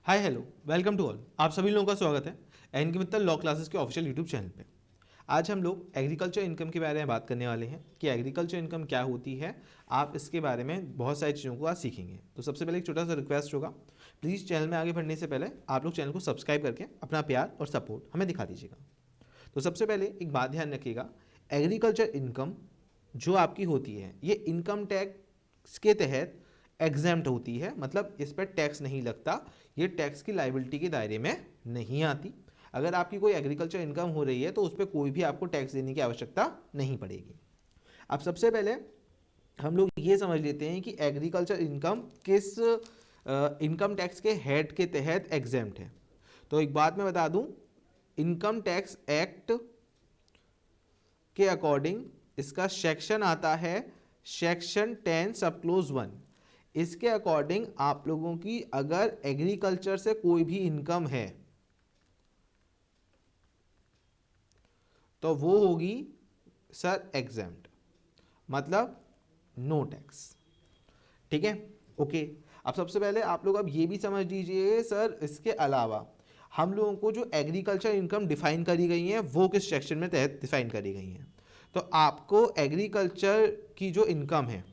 Hi hello welcome to all. आप सभी लोगों का स्वागत है N K Mittal law classes के ऑफिशियल यूट्यूब चैनल पे। आज हम लोग एग्रीकल्चर इनकम के बारे में बात करने वाले हैं कि एग्रीकल्चर इनकम क्या होती है। आप इसके बारे में बहुत सारी चीज़ों को आज सीखेंगे। तो सबसे पहले एक छोटा सा रिक्वेस्ट होगा, प्लीज़ चैनल में आगे बढ़ने से पहले आप लोग चैनल को सब्सक्राइब करके अपना प्यार और सपोर्ट हमें दिखा दीजिएगा। तो सबसे पहले एक बात ध्यान रखिएगा, एग्रीकल्चर इनकम जो आपकी होती है ये इनकम टैक्स के तहत एग्जेम्प्ट होती है, मतलब इस पर टैक्स नहीं लगता, ये टैक्स की लाइबिलिटी के दायरे में नहीं आती। अगर आपकी कोई एग्रीकल्चर इनकम हो रही है तो उस पर कोई भी आपको टैक्स देने की आवश्यकता नहीं पड़ेगी। अब सबसे पहले हम लोग ये समझ लेते हैं कि एग्रीकल्चर इनकम किस इनकम टैक्स के हेड के तहत एग्जेम्प्ट है। तो एक बात मैं बता दूं, इनकम टैक्स एक्ट के अकॉर्डिंग इसका सेक्शन आता है सेक्शन 10 सब क्लोज 1। इसके अकॉर्डिंग आप लोगों की अगर एग्रीकल्चर से कोई भी इनकम है तो वो होगी सर एग्जेम्प्ट, मतलब नो टैक्स। ठीक है, ओके। अब सबसे पहले आप लोग अब ये भी समझ लीजिए सर, इसके अलावा हम लोगों को जो एग्रीकल्चर इनकम डिफाइन करी गई है वो किस सेक्शन में तहत डिफाइन करी गई है। तो आपको एग्रीकल्चर की जो इनकम है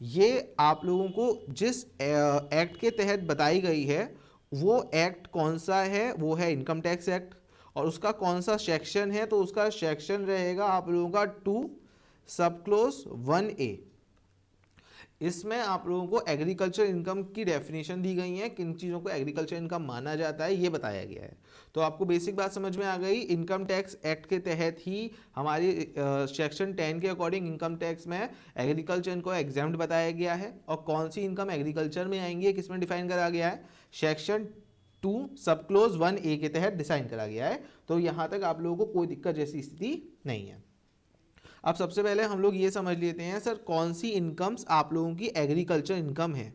ये आप लोगों को जिस एक्ट के तहत बताई गई है वो एक्ट कौन सा है, वो है इनकम टैक्स एक्ट। और उसका कौन सा सेक्शन है, तो उसका सेक्शन रहेगा आप लोगों का 2 सब क्लोज 1A। इसमें आप लोगों को एग्रीकल्चर इनकम की डेफिनेशन दी गई है, किन चीज़ों को एग्रीकल्चर इनकम माना जाता है ये बताया गया है। तो आपको बेसिक बात समझ में आ गई, इनकम टैक्स एक्ट के तहत ही हमारी सेक्शन 10 के अकॉर्डिंग इनकम टैक्स में एग्रीकल्चर इनको एग्जाम्प्ट बताया गया है। और कौन सी इनकम एग्रीकल्चर में आएंगी किस में डिफाइन करा गया है, सेक्शन 2 सब क्लोज 1A के तहत डिसाइन करा गया है। तो यहाँ तक आप लोगों को कोई दिक्कत जैसी स्थिति नहीं है। अब सबसे पहले हम लोग ये समझ लेते हैं सर कौन सी इनकम्स आप लोगों की एग्रीकल्चर इनकम है,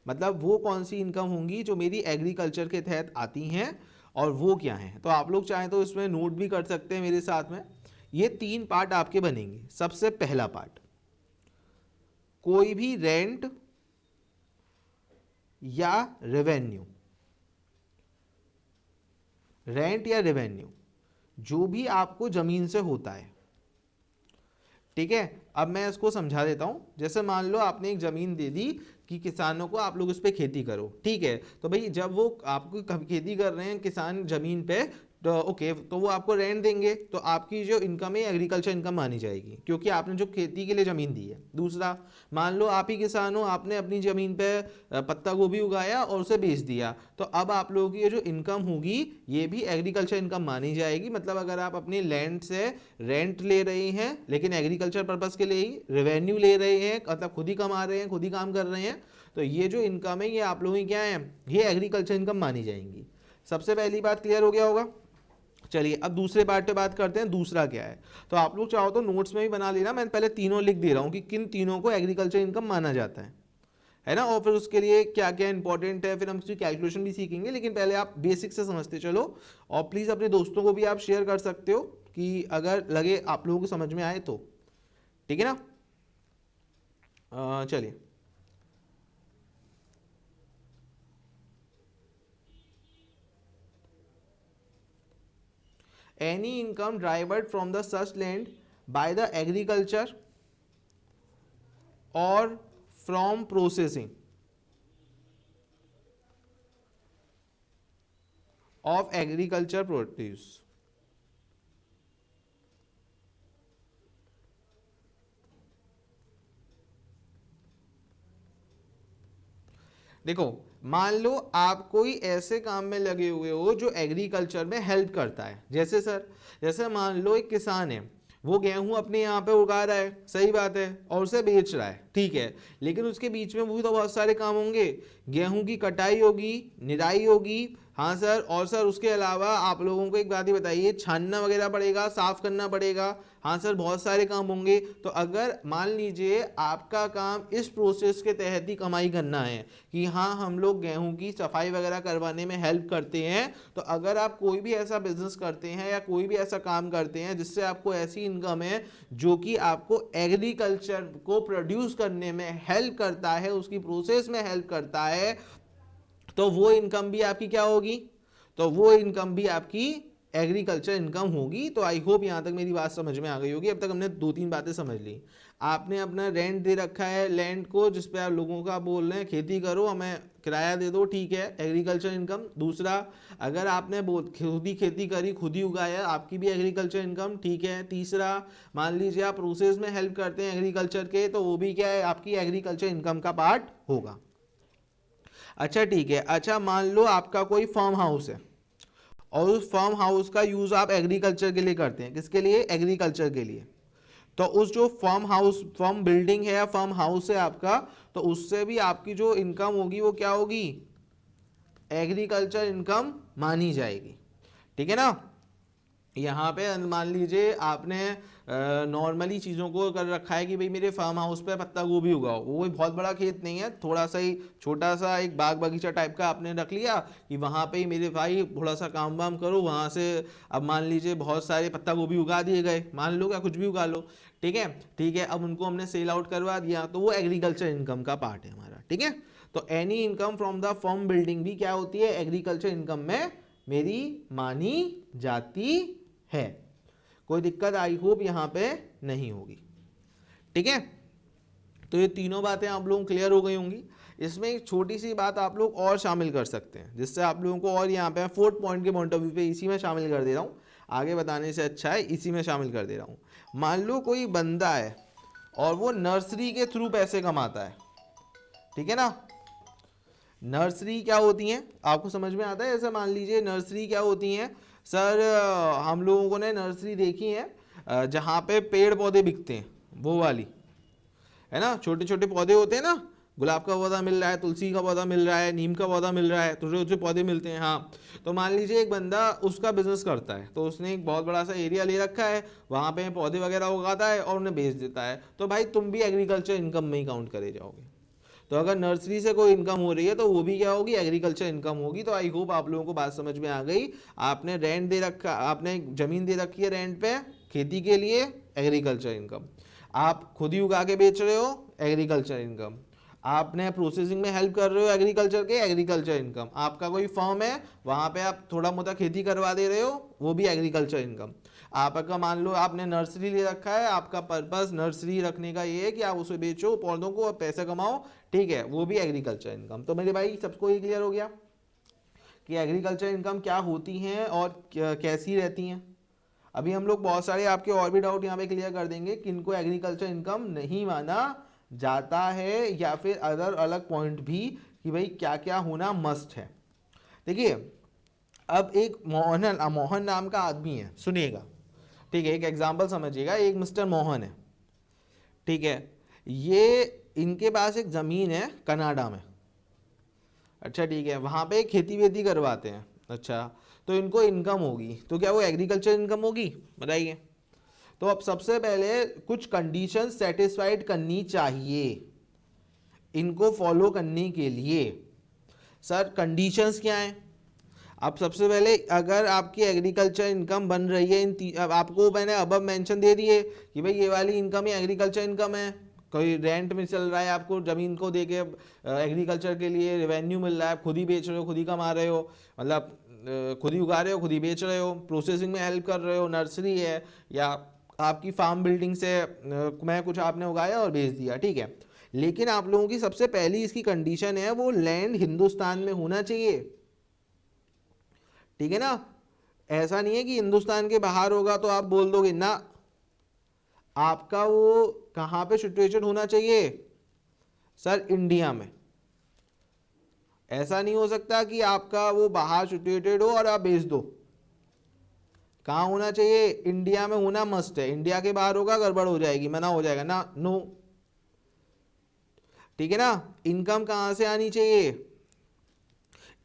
मतलब वो कौन सी इनकम होंगी जो मेरी एग्रीकल्चर के तहत आती हैं और वो क्या हैं। तो आप लोग चाहें तो इसमें नोट भी कर सकते हैं मेरे साथ में। ये 3 पार्ट आपके बनेंगे। सबसे पहला पार्ट, कोई भी रेंट या रेवेन्यू, रेंट या रेवेन्यू जो भी आपको जमीन से होता है। ठीक है, अब मैं इसको समझा देता हूं। जैसे मान लो आपने एक जमीन दे दी कि किसानों को आप लोग उस पर खेती करो, ठीक है। तो भाई जब वो आपको खेती कर रहे हैं किसान जमीन पे, तो ओके, तो वो आपको रेंट देंगे, तो आपकी जो इनकम है एग्रीकल्चर इनकम मानी जाएगी क्योंकि आपने जो खेती के लिए जमीन दी है। दूसरा, मान लो आप ही किसान हो, आपने अपनी जमीन पे पत्ता गोभी उगाया और उसे बेच दिया, तो अब आप लोगों की ये जो इनकम होगी ये भी एग्रीकल्चर इनकम मानी जाएगी। मतलब अगर आप अपनी लैंड से रेंट ले रहे हैं लेकिन एग्रीकल्चर पर्पस के लिए ही रेवेन्यू ले रहे हैं, मतलब खुद ही कमा रहे हैं, खुद ही काम कर रहे हैं, तो ये जो इनकम है ये आप लोगों की क्या है, ये एग्रीकल्चर इनकम मानी जाएंगी। सबसे पहली बात क्लियर हो गया होगा। चलिए अब दूसरे पार्ट पे बात करते हैं, दूसरा क्या है। तो आप लोग चाहो तो नोट्स में भी बना लेना, मैं पहले तीनों लिख दे रहा हूं कि किन तीनों को एग्रीकल्चर इनकम माना जाता है ना। और फिर उसके लिए क्या क्या इंपॉर्टेंट है, फिर हम उसकी कैलकुलेशन भी सीखेंगे, लेकिन पहले आप बेसिक से समझते चलो। और प्लीज़ अपने दोस्तों को भी आप शेयर कर सकते हो कि अगर लगे आप लोगों को समझ में आए तो, ठीक है ना। चलिए, any income derived from the such land by the agriculture or from processing of agriculture produce। देखो, मान लो आप कोई ऐसे काम में लगे हुए हो जो एग्रीकल्चर में हेल्प करता है। जैसे सर, जैसे मान लो एक किसान है, वो गेहूं अपने यहाँ पे उगा रहा है, सही बात है, और उसे बेच रहा है, ठीक है। लेकिन उसके बीच में वो भी तो बहुत सारे काम होंगे, गेहूं की कटाई होगी, निराई होगी, हाँ सर। और सर उसके अलावा आप लोगों को एक बात ही बताइए, छानना वगैरह पड़ेगा, साफ करना पड़ेगा, हाँ सर, बहुत सारे काम होंगे। तो अगर मान लीजिए आपका काम इस प्रोसेस के तहत ही कमाई करना है कि हाँ हम लोग गेहूं की सफाई वगैरह करवाने में हेल्प करते हैं, तो अगर आप कोई भी ऐसा बिजनेस करते हैं या कोई भी ऐसा काम करते हैं जिससे आपको ऐसी इनकम है जो कि आपको एग्रीकल्चर को प्रोड्यूस करने में हेल्प करता है, उसकी प्रोसेस में हेल्प करता है, तो वो इनकम भी आपकी क्या होगी, तो वो इनकम भी आपकी एग्रीकल्चर इनकम होगी। तो आई होप यहाँ तक मेरी बात समझ में आ गई होगी। अब तक हमने 2-3 बातें समझ ली। आपने अपना रेंट दे रखा है लैंड को, जिस पे आप लोगों का बोल रहे हैं खेती करो, हमें किराया दे दो, ठीक है, एग्रीकल्चर इनकम। दूसरा, अगर आपने खुद ही खेती करी, खुद ही उगाया, आपकी भी एग्रीकल्चर इनकम, ठीक है। तीसरा, मान लीजिए आप प्रोसेस में हेल्प करते हैं एग्रीकल्चर के, तो वो भी क्या है, आपकी एग्रीकल्चर इनकम का पार्ट होगा। अच्छा ठीक है। अच्छा मान लो आपका कोई फार्म हाउस है और उस फार्म हाउस का यूज आप एग्रीकल्चर के लिए करते हैं। किसके लिए? एग्रीकल्चर के लिए। तो उस जो फार्म हाउस, फार्म बिल्डिंग है या फार्म हाउस है आपका, तो उससे भी आपकी जो इनकम होगी वो क्या होगी? एग्रीकल्चर इनकम मानी जाएगी। ठीक है ना। यहाँ पे मान लीजिए आपने नॉर्मली चीज़ों को कर रखा है कि भाई मेरे फार्म हाउस पे पत्ता गोभी उगाओ, वो कोई बहुत बड़ा खेत नहीं है, थोड़ा सा ही छोटा सा एक बाग बगीचा टाइप का आपने रख लिया कि वहाँ पे ही मेरे भाई थोड़ा सा काम वाम करो, वहाँ से अब मान लीजिए बहुत सारे पत्ता गोभी उगा दिए गए, मान लो, क्या कुछ भी उगा लो, ठीक है, ठीक है। अब उनको हमने सेल आउट करवा दिया, तो वो एग्रीकल्चर इनकम का पार्ट है हमारा। ठीक है। तो any income from the farm building भी क्या होती है? एग्रीकल्चर इनकम में मेरी मानी जाती है। कोई दिक्कत आई होप यहाँ पे नहीं होगी। ठीक है। तो ये तीनों बातें आप लोगों को क्लियर हो गई होंगी। इसमें एक छोटी सी बात आप लोग और शामिल कर सकते हैं, जिससे आप लोगों को और यहाँ पे 4th पॉइंट के पॉइंट ऑफ व्यू पे इसी में शामिल कर दे रहा हूँ, आगे बताने से अच्छा है इसी में शामिल कर दे रहा हूँ। मान लो कोई बंदा है और वो नर्सरी के थ्रू पैसे कमाता है। ठीक है ना। नर्सरी क्या होती हैं आपको समझ में आता है? ऐसा मान लीजिए नर्सरी क्या होती हैं सर, हम लोगों ने नर्सरी देखी है जहाँ पे पेड़ पौधे बिकते हैं, वो वाली है ना। छोटे छोटे पौधे होते हैं ना, गुलाब का पौधा मिल रहा है, तुलसी का पौधा मिल रहा है, नीम का पौधा मिल रहा है, छोटे छोटे पौधे मिलते हैं। हाँ, तो मान लीजिए एक बंदा उसका बिजनेस करता है, तो उसने एक बहुत बड़ा सा एरिया ले रखा है, वहाँ पे पौधे वगैरह उगाता है और उन्हें बेच देता है। तो भाई तुम भी एग्रीकल्चर इनकम में ही काउंट करे जाओगे। तो अगर नर्सरी से कोई इनकम हो रही है तो वो भी क्या होगी? एग्रीकल्चर इनकम होगी। तो आई होप आप लोगों को बात समझ में आ गई। आपने रेंट दे रखा, आपने जमीन दे रखी है रेंट पे खेती के लिए, एग्रीकल्चर इनकम। आप खुद ही उगा के बेच रहे हो, एग्रीकल्चर इनकम। आपने प्रोसेसिंग में हेल्प कर रहे हो एग्रीकल्चर के, एग्रीकल्चर इनकम। आपका कोई फॉर्म है, वहाँ पे आप थोड़ा मोटा खेती करवा दे रहे हो, वो भी एग्रीकल्चर इनकम। आपका मान लो आपने नर्सरी ले रखा है, आपका पर्पस नर्सरी रखने का ये है कि आप उसे बेचो पौधों को और पैसे कमाओ, ठीक है, वो भी एग्रीकल्चर इनकम। तो मेरे भाई सबको ये क्लियर हो गया कि एग्रीकल्चर इनकम क्या होती हैं और कैसी रहती हैं। अभी हम लोग बहुत सारे आपके और भी डाउट यहाँ पे क्लियर कर देंगे कि इनको एग्रीकल्चर इनकम नहीं माना जाता है, या फिर अदर अलग पॉइंट भी कि भाई क्या क्या होना मस्ट है। देखिए, अब एक मोहन नाम का आदमी है, सुनिएगा, ठीक है, एक एग्जाम्पल समझिएगा। एक मिस्टर मोहन है, ठीक है, ये इनके पास एक ज़मीन है कनाडा में। अच्छा ठीक है, वहाँ पे खेती वेती करवाते हैं। अच्छा, तो इनको इनकम होगी, तो क्या वो एग्रीकल्चर इनकम होगी? बताइए। तो अब सबसे पहले कुछ कंडीशन सेटिस्फाइड करनी चाहिए इनको फॉलो करने के लिए। सर कंडीशंस क्या हैं? अब सबसे पहले अगर आपकी एग्रीकल्चर इनकम बन रही है अब आपको मैंने अब मेंशन दे दिए कि भाई ये वाली इनकम ही एग्रीकल्चर इनकम है। कोई रेंट में चल रहा है, आपको ज़मीन को दे के एग्रीकल्चर के लिए रेवेन्यू मिल रहा है, खुद ही बेच रहे हो, खुद ही कमा रहे हो, मतलब खुद ही उगा रहे हो, खुद ही बेच रहे हो, प्रोसेसिंग में हेल्प कर रहे हो, नर्सरी है या आपकी फार्म बिल्डिंग से मैं कुछ आपने उगाया और बेच दिया, ठीक है। लेकिन आप लोगों की सबसे पहली इसकी कंडीशन है वो लैंड हिंदुस्तान में होना चाहिए। ठीक है ना। ऐसा नहीं है कि हिंदुस्तान के बाहर होगा तो आप बोल दोगे ना, आपका वो कहां पे सिचुएशन होना चाहिए? सर इंडिया में। ऐसा नहीं हो सकता कि आपका वो बाहर सिचुएटेड हो और आप बेच दो। कहां होना चाहिए? इंडिया में होना मस्ट है। इंडिया के बाहर होगा गड़बड़ हो जाएगी, मना हो जाएगा ना, नो। ठीक है ना। इनकम कहां से आनी चाहिए?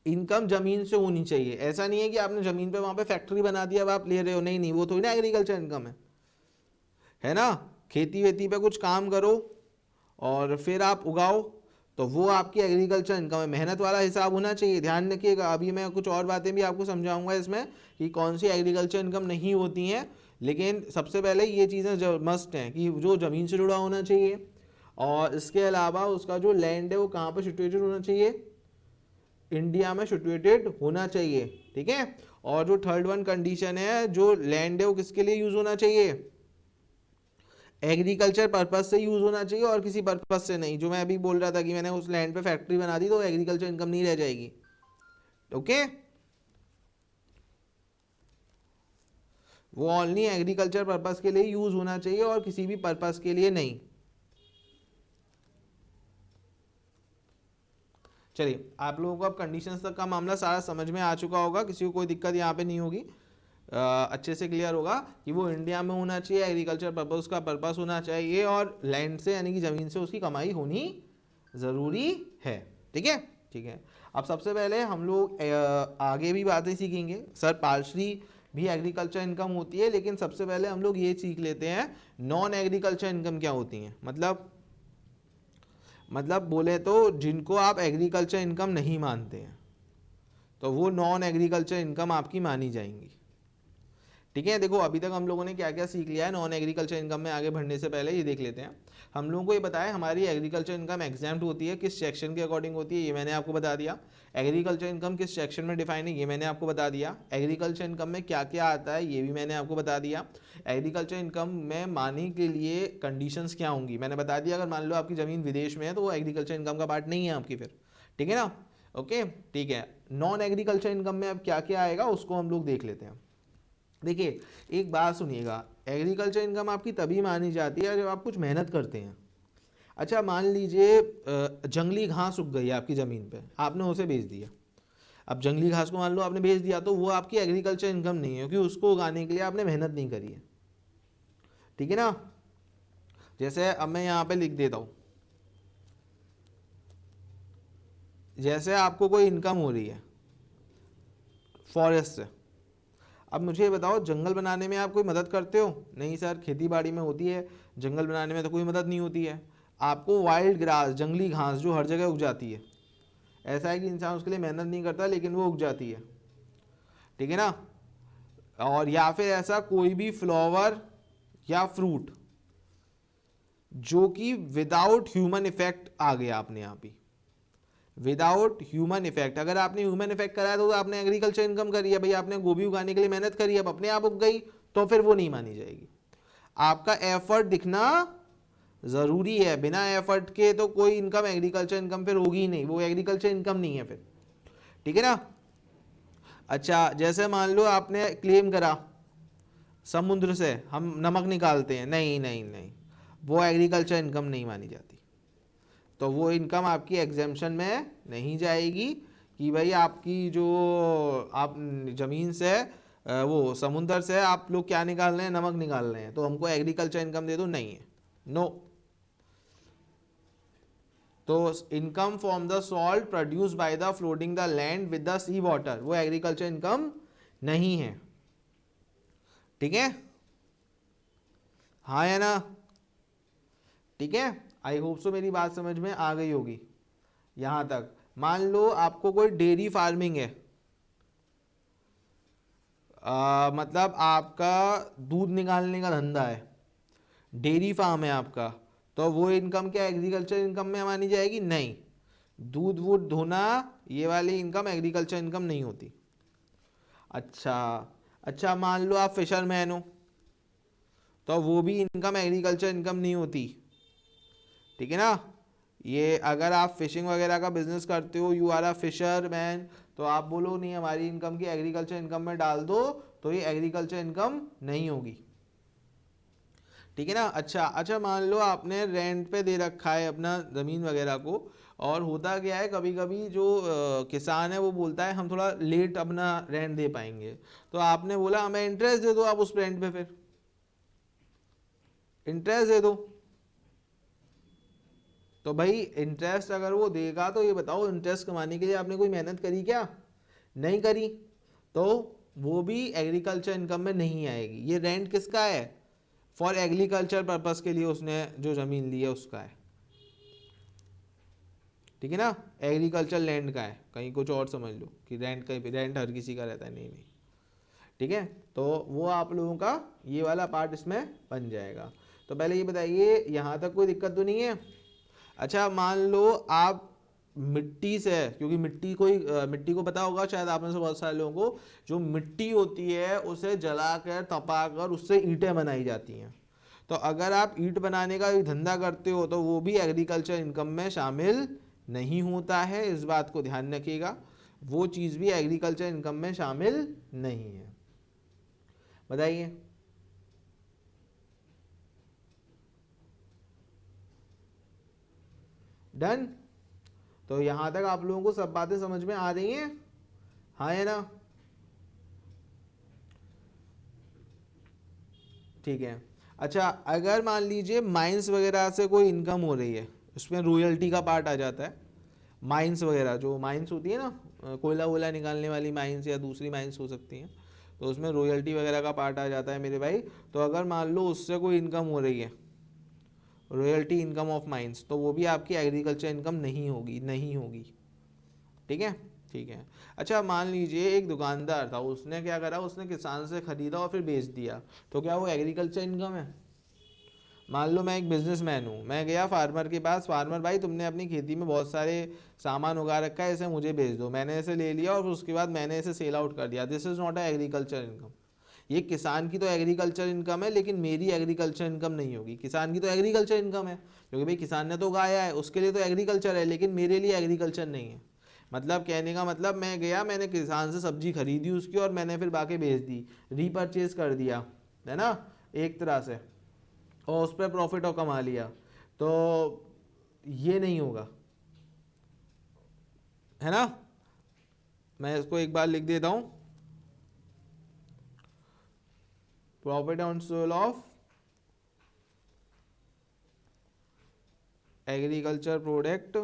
इनकम जमीन से होनी चाहिए। ऐसा नहीं है कि आपने जमीन पे वहां पे फैक्ट्री बना दिया अब आप ले रहे हो, नहीं नहीं, वो थोड़ी ना एग्रीकल्चर इनकम है ना। खेती वेती पे कुछ काम करो और फिर आप उगाओ, तो वो आपकी एग्रीकल्चर इनकम है। मेहनत वाला हिसाब होना चाहिए, ध्यान रखिएगा। अभी मैं कुछ और बातें भी आपको समझाऊंगा इसमें कि कौन सी एग्रीकल्चर इनकम नहीं होती हैं, लेकिन सबसे पहले ये चीज़ें जो मस्ट हैं कि जो ज़मीन से जुड़ा होना चाहिए, और इसके अलावा उसका जो लैंड है वो कहाँ पर सिचुएटेड होना चाहिए, इंडिया में सिचुएटेड होना चाहिए, ठीक है। और जो थर्ड वन कंडीशन है, जो लैंड है वो किसके लिए यूज होना चाहिए, एग्रीकल्चर पर्पज से यूज होना चाहिए और किसी पर्पज से नहीं। जो मैं अभी बोल रहा था कि मैंने उस लैंड पे फैक्ट्री बना दी तो एग्रीकल्चर इनकम नहीं रह जाएगी, ओके। वो ओनली एग्रीकल्चर पर्पज के लिए यूज होना चाहिए और किसी भी पर्पज के लिए नहीं। चलिए, आप लोगों को अब कंडीशंस तक का मामला सारा समझ में आ चुका होगा, किसी को कोई दिक्कत यहाँ पे नहीं होगी। अच्छे से क्लियर होगा कि वो इंडिया में होना चाहिए, एग्रीकल्चर पर्पस का पर्पस होना चाहिए और लैंड से यानी कि ज़मीन से उसकी कमाई होनी ज़रूरी है, ठीक है। ठीक है, अब सबसे पहले हम लोग आगे भी बातें सीखेंगे। सर पार्शली भी एग्रीकल्चर इनकम होती है, लेकिन सबसे पहले हम लोग ये सीख लेते हैं नॉन एग्रीकल्चर इनकम क्या होती हैं। मतलब बोले तो जिनको आप एग्रीकल्चर इनकम नहीं मानते हैं तो वो नॉन एग्रीकल्चर इनकम आपकी मानी जाएंगी, ठीक है। देखो अभी तक हम लोगों ने क्या क्या सीख लिया है नॉन एग्रीकल्चर इनकम में, आगे बढ़ने से पहले ये देख लेते हैं। हम लोगों को ये बताया हमारी एग्रीकल्चर इनकम एग्जैम्प्ट होती है, किस सेक्शन के अकॉर्डिंग होती है ये मैंने आपको बता दिया। एग्रीकल्चर इनकम किस सेक्शन में डिफाइन है ये मैंने आपको बता दिया। एग्रीकल्चर इनकम में क्या क्या आता है ये भी मैंने आपको बता दिया। एग्रीकल्चर इनकम में मानी के लिए कंडीशंस क्या होंगी मैंने बता दिया। अगर मान लो आपकी ज़मीन विदेश में है तो वो एग्रीकल्चर इनकम का पार्ट नहीं है आपकी फिर, ठीक है ना, ओके। ठीक है, नॉन एग्रीकल्चर इनकम में अब क्या क्या आएगा उसको हम लोग देख लेते हैं। देखिए एक बात सुनिएगा, एग्रीकल्चर इनकम आपकी तभी मानी जाती है जब आप कुछ मेहनत करते हैं। अच्छा मान लीजिए जंगली घास उग गई है आपकी ज़मीन पे, आपने उसे बेच दिया। अब जंगली घास को मान लो आपने बेच दिया तो वो आपकी एग्रीकल्चर इनकम नहीं है, क्योंकि उसको उगाने के लिए आपने मेहनत नहीं करी है, ठीक है ना। जैसे अब मैं यहाँ पे लिख देता हूँ, जैसे आपको कोई इनकम हो रही है फॉरेस्ट से। अब मुझे ये बताओ जंगल बनाने में आप कोई मदद करते हो? नहीं सर, खेती बाड़ी में होती है, जंगल बनाने में तो कोई मदद नहीं होती है। आपको वाइल्ड ग्रास, जंगली घास जो हर जगह उग जाती है, ऐसा है कि इंसान उसके लिए मेहनत नहीं करता लेकिन वो उग जाती है, ठीक है ना। और या फिर ऐसा कोई भी फ्लावर या फ्रूट जो कि विदाउट ह्यूमन इफेक्ट आ गया अपने आप ही, विदाउट ह्यूमन इफेक्ट। अगर आपने ह्यूमन इफेक्ट कराया तो आपने एग्रीकल्चर इनकम करी है, भाई आपने गोभी उगाने के लिए मेहनत करी, अब अपने आप उग गई तो फिर वो नहीं मानी जाएगी। आपका एफर्ट दिखना जरूरी है, बिना एफर्ट के तो कोई इनकम एग्रीकल्चर इनकम फिर होगी ही नहीं, वो एग्रीकल्चर इनकम नहीं है फिर, ठीक है ना। अच्छा जैसे मान लो आपने क्लेम करा समुद्र से हम नमक निकालते हैं, नहीं नहीं नहीं, वो एग्रीकल्चर इनकम नहीं मानी जाती, तो वो इनकम आपकी एग्जेम्पशन में नहीं जाएगी कि भाई आपकी जो आप ज़मीन से वो समुंदर से आप लोग क्या निकाल रहे हैं, नमक निकाल रहे हैं, तो हमको एग्रीकल्चर इनकम दे दो, नहीं है, नो। तो income from the salt produce by the floating the land with the sea water, वो एग्रीकल्चर इनकम नहीं है, ठीक है, हाँ है ना, ठीक है। आई होप सो मेरी बात समझ में आ गई होगी यहां तक। मान लो आपको कोई डेयरी फार्मिंग है, मतलब आपका दूध निकालने का धंधा है, डेयरी फार्म है आपका, तो वो इनकम क्या एग्रीकल्चर इनकम में मानी जाएगी? नहीं, दूध वूध धोना ये वाली इनकम एग्रीकल्चर इनकम नहीं होती। अच्छा मान लो आप फिशरमैन हो, तो वो भी इनकम एग्रीकल्चर इनकम नहीं होती, ठीक है ना। ये अगर आप फिशिंग वगैरह का बिजनेस करते हो, यू आर अ फिशरमैन, तो आप बोलो नहीं हमारी इनकम की एग्रीकल्चर इनकम में डाल दो, तो ये एग्रीकल्चर इनकम नहीं होगी, ठीक है ना। अच्छा मान लो आपने रेंट पे दे रखा है अपना ज़मीन वगैरह को, और होता क्या है कभी कभी जो किसान है वो बोलता है हम थोड़ा लेट अपना रेंट दे पाएंगे, तो आपने बोला हमें इंटरेस्ट दे दो, आप उस रेंट पे फिर इंटरेस्ट दे दो, तो भाई इंटरेस्ट अगर वो देगा तो ये बताओ इंटरेस्ट कमाने के लिए आपने कोई मेहनत करी क्या? नहीं करी, तो वो भी एग्रीकल्चर इनकम में नहीं आएगी। ये रेंट किसका है? फॉर एग्रीकल्चर पर्पस के लिए उसने जो ज़मीन ली है उसका है, ठीक है ना, एग्रीकल्चर लैंड का है, कहीं कुछ और समझ लो कि रेंट कहीं पे रेंट हर किसी का रहता है, नहीं नहीं, ठीक है। तो वो आप लोगों का ये वाला पार्ट इसमें बन जाएगा। तो पहले ये बताइए यहाँ तक कोई दिक्कत तो नहीं है? अच्छा मान लो आप मिट्टी से, क्योंकि मिट्टी को पता होगा शायद आप में से बहुत सारे लोगों को, जो मिट्टी होती है उसे जलाकर तपाकर उससे ईंटें बनाई जाती हैं। तो अगर आप ईंट बनाने का धंधा करते हो तो वो भी एग्रीकल्चर इनकम में शामिल नहीं होता है, इस बात को ध्यान रखिएगा, वो चीज़ भी एग्रीकल्चर इनकम में शामिल नहीं है। बताइए। डन। तो यहां तक आप लोगों को सब बातें समझ में आ रही हैं? हाँ है ना? ठीक है। अच्छा, अगर मान लीजिए माइंस वगैरह से कोई इनकम हो रही है, उसमें रॉयल्टी का पार्ट आ जाता है। माइंस वगैरह, जो माइंस होती है ना, कोयला वोला निकालने वाली माइंस या दूसरी माइंस हो सकती हैं, तो उसमें रॉयल्टी वगैरह का पार्ट आ जाता है मेरे भाई। तो अगर मान लो उससे कोई इनकम हो रही है, रॉयल्टी इनकम ऑफ माइंस, तो वो भी आपकी एग्रीकल्चर इनकम नहीं होगी, नहीं होगी। ठीक है, ठीक है। अच्छा, मान लीजिए एक दुकानदार था, उसने क्या करा, उसने किसान से खरीदा और फिर बेच दिया, तो क्या वो एग्रीकल्चर इनकम है? मान लो मैं एक बिजनेसमैन हूँ, मैं गया फार्मर के पास, फार्मर भाई तुमने अपनी खेती में बहुत सारे सामान उगा रखा है, इसे मुझे बेच दो। मैंने इसे ले लिया और फिर उसके बाद मैंने इसे सेल आउट कर दिया। This is not a agriculture income. ये किसान की तो एग्रीकल्चर इनकम है, लेकिन मेरी एग्रीकल्चर इनकम नहीं होगी। किसान की तो एग्रीकल्चर इनकम है, क्योंकि भाई किसान ने तो उगाया है, उसके लिए तो एग्रीकल्चर है, लेकिन मेरे लिए एग्रीकल्चर नहीं है। मतलब कहने का मतलब, मैं गया, मैंने किसान से सब्जी खरीदी उसकी और मैंने फिर बाकी बेच दी, रीपरचेज कर दिया, है ना, एक तरह से, और उस पर प्रॉफिट और कमा लिया, तो ये नहीं होगा, है ना। मैं इसको एक बार लिख देता हूं, profit on sale of agriculture product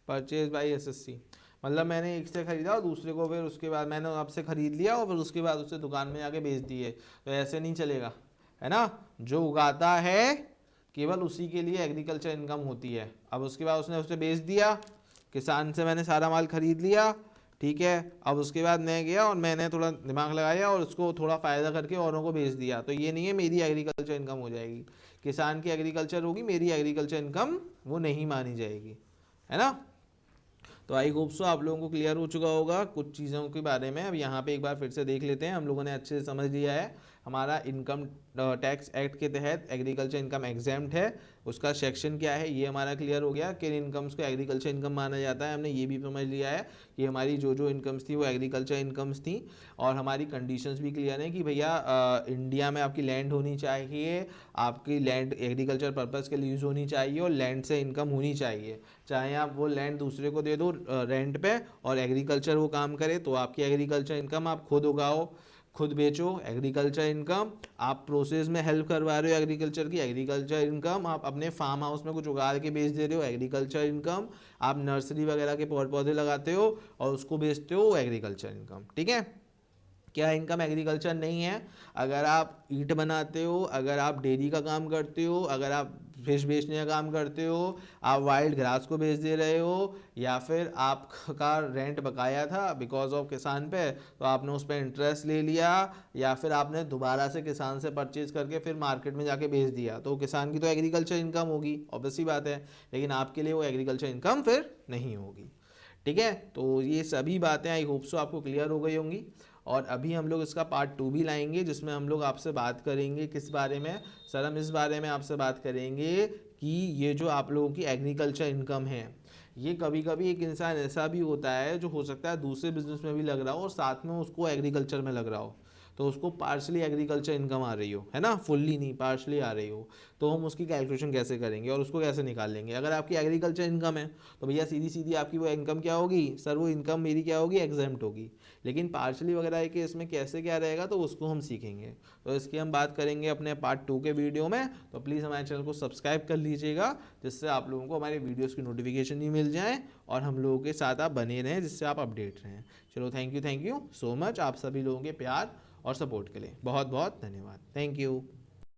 purchase by SSC. मतलब मैंने एक से खरीदा और दूसरे को फिर उसके बाद मैंने आपसे खरीद लिया और फिर उसके बाद उसे दुकान में जाके बेच दिए, तो ऐसे नहीं चलेगा, है ना। जो उगाता है केवल उसी के लिए एग्रीकल्चर इनकम होती है। अब उसके बाद उसने उसे बेच दिया, किसान से मैंने सारा माल खरीद लिया, ठीक है। अब उसके बाद मैं गया और मैंने थोड़ा दिमाग लगाया और उसको थोड़ा फ़ायदा करके औरों को बेच दिया, तो ये नहीं है मेरी एग्रीकल्चर इनकम हो जाएगी। किसान की एग्रीकल्चर होगी, मेरी एग्रीकल्चर इनकम वो नहीं मानी जाएगी, है ना। तो आई होप सो आप लोगों को क्लियर हो चुका होगा कुछ चीज़ों के बारे में। अब यहाँ पे एक बार फिर से देख लेते हैं, हम लोगों ने अच्छे से समझ लिया है। हमारा इनकम टैक्स एक्ट के तहत एग्रीकल्चर इनकम एग्जेम्प्ट है, उसका सेक्शन क्या है ये हमारा क्लियर हो गया, किन इनकम्स को एग्रीकल्चर इनकम माना जाता है। हमने ये भी समझ लिया है कि हमारी जो जो इनकम्स थी वो एग्रीकल्चर इनकम्स थी, और हमारी कंडीशंस भी क्लियर हैं कि भैया इंडिया में आपकी लैंड होनी चाहिए, आपकी लैंड एग्रीकल्चर पर्पज़ के लिए यूज़ होनी चाहिए, और लैंड से इनकम होनी चाहिए। चाहे आप वो लैंड दूसरे को दे दो रेंट पे और एग्रीकल्चर वो काम करे, तो आपकी एग्रीकल्चर इनकम, आप खुद उगाओ खुद बेचो, एग्रीकल्चर इनकम। आप प्रोसेस में हेल्प करवा रहे हो एग्रीकल्चर की, एग्रीकल्चर इनकम। आप अपने फार्म हाउस में कुछ उगा के बेच दे रहे हो, एग्रीकल्चर इनकम। आप नर्सरी वगैरह के पौधे लगाते हो और उसको बेचते हो, एग्रीकल्चर इनकम। ठीक है। क्या इनकम एग्रीकल्चर नहीं है? अगर आप ईंट बनाते हो, अगर आप डेयरी का काम करते हो, अगर आप फिश बेचने का काम करते हो, आप वाइल्ड ग्रास को बेच दे रहे हो, या फिर आपका रेंट बकाया था बिकॉज ऑफ किसान पे, तो आपने उस पर इंटरेस्ट ले लिया, या फिर आपने दोबारा से किसान से परचेज करके फिर मार्केट में जाके बेच दिया, तो किसान की तो एग्रीकल्चर इनकम होगी, ऑब्वियसली बात है, लेकिन आपके लिए वो एग्रीकल्चर इनकम फिर नहीं होगी। ठीक है। तो ये सभी बातें आई होप सो आपको क्लियर हो गई होंगी। और अभी हम लोग इसका पार्ट 2 भी लाएंगे, जिसमें हम लोग आपसे बात करेंगे किस बारे में। सर हम इस बारे में आपसे बात करेंगे कि ये जो आप लोगों की एग्रीकल्चर इनकम है, ये कभी कभी एक इंसान ऐसा भी होता है जो हो सकता है दूसरे बिजनेस में भी लग रहा हो और साथ में उसको एग्रीकल्चर में लग रहा हो, तो उसको पार्शली एग्रीकल्चर इनकम आ रही हो, है ना, फुल्ली नहीं, पार्शली आ रही हो, तो हम उसकी कैलकुलेशन कैसे करेंगे और उसको कैसे निकाल लेंगे। अगर आपकी एग्रीकल्चर इनकम है तो भैया सीधी सीधी आपकी वो इनकम क्या होगी, सर वो इनकम मेरी क्या होगी, एग्जेम्प्ट होगी। लेकिन पार्शली वगैरह के इसमें कैसे क्या रहेगा, तो उसको हम सीखेंगे। तो इसकी हम बात करेंगे अपने पार्ट 2 के वीडियो में। तो प्लीज़ हमारे चैनल को सब्सक्राइब कर लीजिएगा, जिससे आप लोगों को हमारे वीडियोज़ की नोटिफिकेशन भी मिल जाए और हम लोगों के साथ आप बने रहें, जिससे आप अपडेट रहें। चलो, थैंक यू सो मच आप सभी लोगों के प्यार और सपोर्ट के लिए बहुत बहुत धन्यवाद। Thank you.